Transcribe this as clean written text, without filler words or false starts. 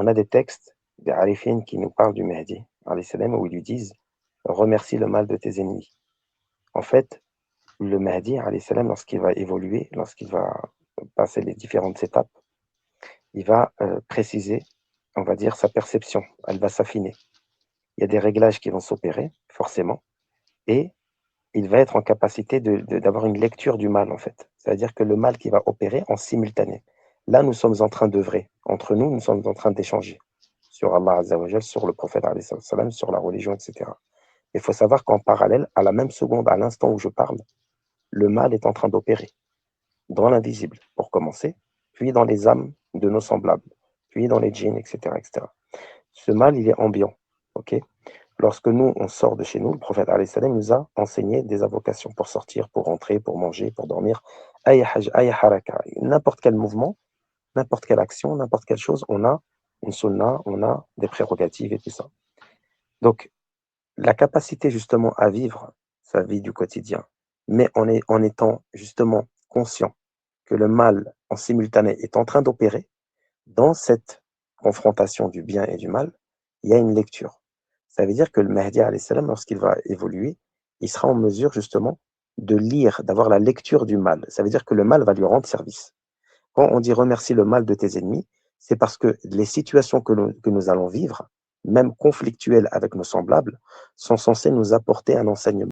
On a des textes, des harifines qui nous parlent du Mahdi, alayhi salam, où ils lui disent remercie le mal de tes ennemis. En fait, le Mahdi, alayhi salam, lorsqu'il va évoluer, lorsqu'il va passer les différentes étapes, il va préciser, on va dire, sa perception. Elle va s'affiner. Il y a des réglages qui vont s'opérer, forcément, et il va être en capacité d'avoir une lecture du mal, en fait. C'est-à-dire que le mal qui va opérer en simultané. Là, nous sommes en train d'œuvrer. Entre nous, nous sommes en train d'échanger sur Allah Azza wa Jal, sur le prophète, alayhi salam, sur la religion, etc. Il faut savoir qu'en parallèle, à la même seconde, à l'instant où je parle, le mal est en train d'opérer dans l'invisible, pour commencer, puis dans les âmes de nos semblables, puis dans les djinns, etc., etc. Ce mal, il est ambiant. Ok. Lorsque nous, on sort de chez nous, le prophète alayhi salam nous a enseigné des invocations pour sortir, pour rentrer, pour manger, pour dormir. Ay haraka, n'importe quel mouvement, n'importe quelle action, n'importe quelle chose, on a une sunna, on a des prérogatives et tout ça. Donc, la capacité justement à vivre sa vie du quotidien, mais en étant justement conscient que le mal en simultané est en train d'opérer, dans cette confrontation du bien et du mal, il y a une lecture. Ça veut dire que le Mahdi, alayhi salam, lorsqu'il va évoluer, il sera en mesure justement de lire, d'avoir la lecture du mal. Ça veut dire que le mal va lui rendre service. Quand on dit remercie le mal de tes ennemis, c'est parce que les situations que nous allons vivre, même conflictuelles avec nos semblables, sont censées nous apporter un enseignement.